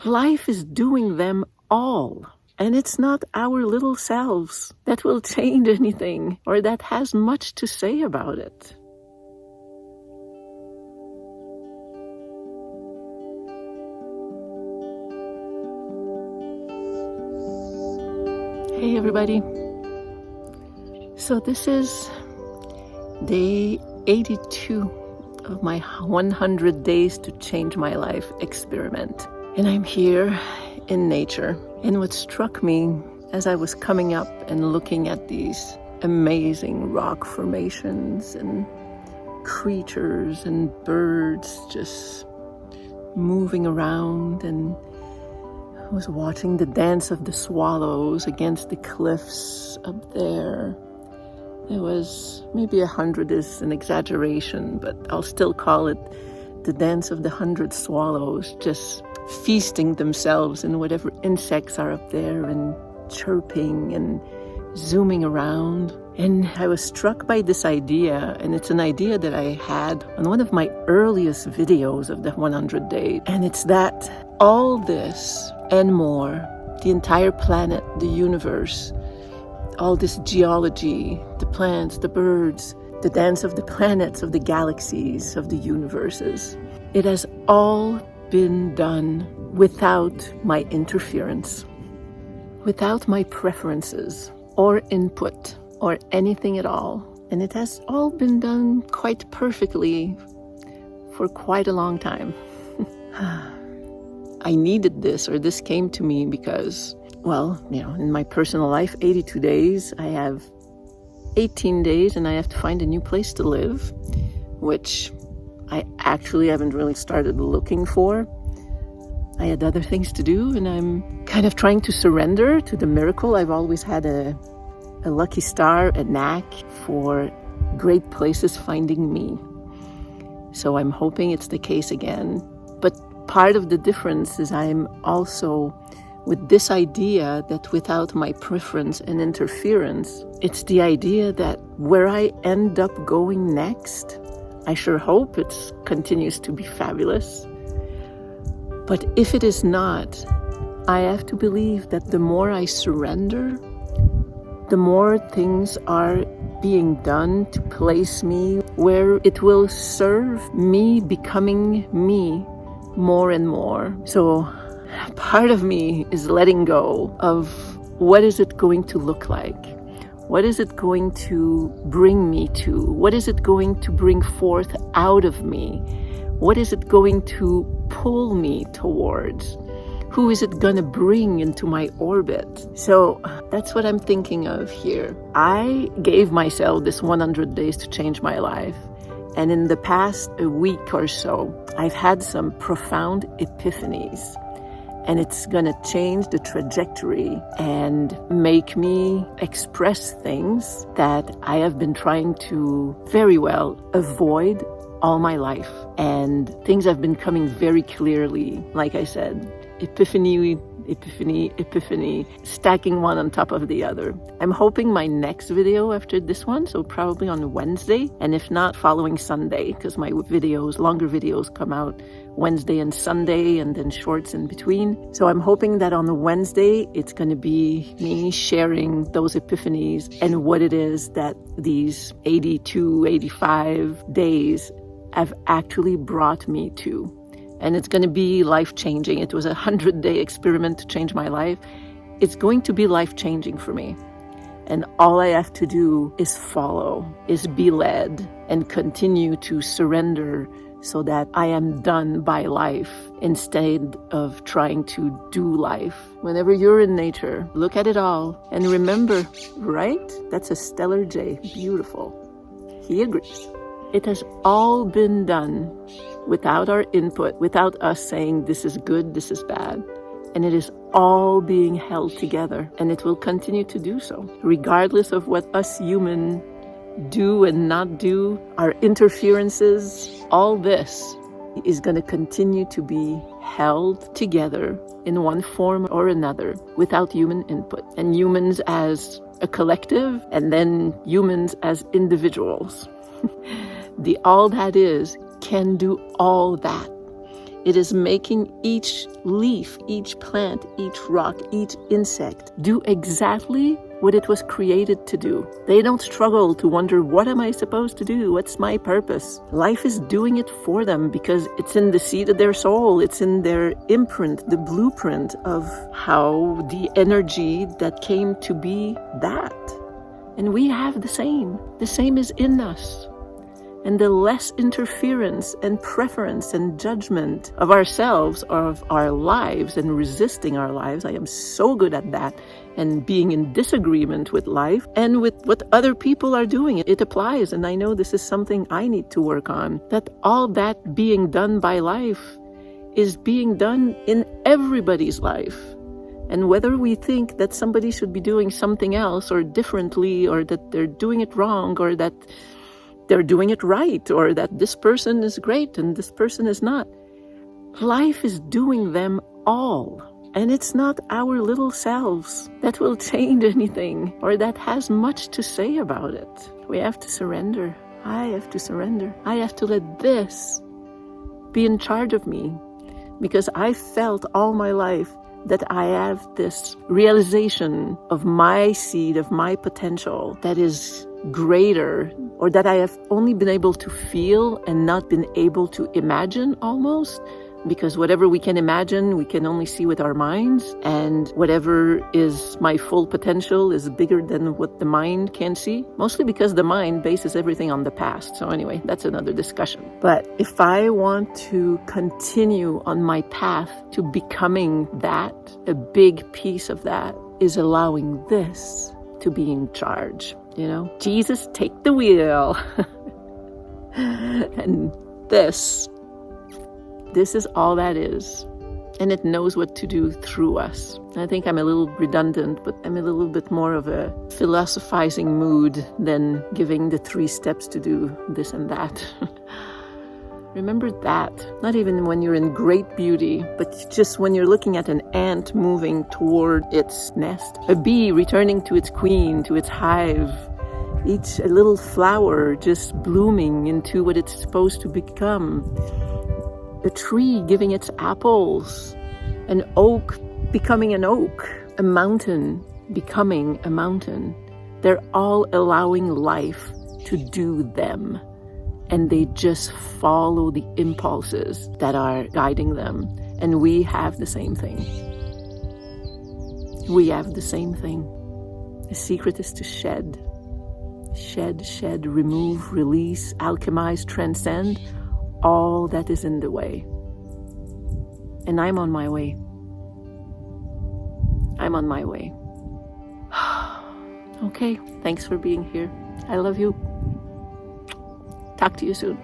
Life is doing them all. And it's not our little selves that will change anything or that has much to say about it. Hey everybody. So this is day 82 of my 100 days to change my life experiment. And I'm here in nature. And what struck me as I was coming up and looking at these amazing rock formations and creatures and birds just moving around, and I was watching the dance of the swallows against the cliffs up there. It was maybe 100 is an exaggeration, but I'll still call it the dance of the 100 swallows, just feasting themselves in whatever insects are up there and chirping and zooming around. And I was struck by this idea, and it's an idea that I had on one of my earliest videos of the 100 days. And it's that all this and more, the entire planet, the universe, all this geology, the plants, the birds, the dance of the planets, of the galaxies, of the universes, it has all been done without my interference, without my preferences or input or anything at all. And it has all been done quite perfectly for quite a long time. I needed this, or this came to me because, well, in my personal life, 82 days, I have 18 days and I have to find a new place to live, which I actually haven't really started looking for. I had other things to do, and I'm kind of trying to surrender to the miracle. I've always had a lucky star, a knack for great places finding me. So I'm hoping it's the case again. But part of the difference is I'm also with this idea that without my preference and interference, it's the idea that where I end up going next, I sure hope it continues to be fabulous. But if it is not, I have to believe that the more I surrender, the more things are being done to place me where it will serve me becoming me more and more. So part of me is letting go of what is it going to look like? What is it going to bring me to? What is it going to bring forth out of me? What is it going to pull me towards? Who is it going to bring into my orbit? So that's what I'm thinking of here. I gave myself this 100 days to change my life. And in the past week or so, I've had some profound epiphanies. And it's going to change the trajectory and make me express things that I have been trying to very well avoid all my life. And things have been coming very clearly. Like I said, epiphany, stacking one on top of the other. I'm hoping my next video after this one, so probably on Wednesday, and if not, following Sunday, because my videos, longer videos, come out Wednesday and Sunday, and then shorts in between. So I'm hoping that on the Wednesday, it's going to be me sharing those epiphanies and what it is that these 82, 85 days have actually brought me to. And it's going to be life-changing. It was a 100-day experiment to change my life. It's going to be life-changing for me. And all I have to do is follow, is be led, and continue to surrender so that I am done by life instead of trying to do life. Whenever you're in nature, look at it all and remember, right? That's a stellar J. Beautiful. He agrees. It has all been done without our input, without us saying this is good, this is bad. And it is all being held together, and it will continue to do so. Regardless of what us human do and not do, our interferences, all this is going to continue to be held together in one form or another without human input. And humans as a collective, and then humans as individuals. The all that is can do all that It is making each leaf, each plant, each rock, each insect do exactly what it was created to do. They don't struggle to wonder, what am I supposed to do? What's my purpose? Life is doing it for them because it's in the seed of their soul. It's in their imprint, the blueprint of how the energy that came to be that. And we have the same. The same is in us. And the less interference and preference and judgment of ourselves or of our lives and resisting our lives, I am so good at that, and being in disagreement with life and with what other people are doing. It applies, and I know this is something I need to work on, that all that being done by life is being done in everybody's life. And whether we think that somebody should be doing something else or differently, or that they're doing it wrong, or that they're doing it right, or that this person is great and this person is not. Life is doing them all. And it's not our little selves that will change anything or that has much to say about it. We have to surrender. I have to surrender. I have to let this be in charge of me, because I felt all my life that I have this realization of my seed, of my potential that is greater, or that I have only been able to feel and not been able to imagine almost, because whatever we can imagine, we can only see with our minds, and whatever is my full potential is bigger than what the mind can see, mostly because the mind bases everything on the past. So anyway, that's another discussion. But if I want to continue on my path to becoming that, a big piece of that is allowing this to be in charge. You know, Jesus, take the wheel. And this is all that is. And it knows what to do through us. I think I'm a little redundant, but I'm a little bit more of a philosophizing mood than giving the 3 steps to do this and that. Remember that. Not even when you're in great beauty, but just when you're looking at an ant moving toward its nest, a bee returning to its queen, to its hive, a little flower just blooming into what it's supposed to become, a tree giving its apples, an oak becoming an oak, a mountain becoming a mountain. They're all allowing life to do them. And they just follow the impulses that are guiding them. And we have the same thing. We have the same thing. The secret is to shed. Shed, remove, release, alchemize, transcend all that is in the way. And I'm on my way. I'm on my way. Okay, thanks for being here. I love you. Talk to you soon.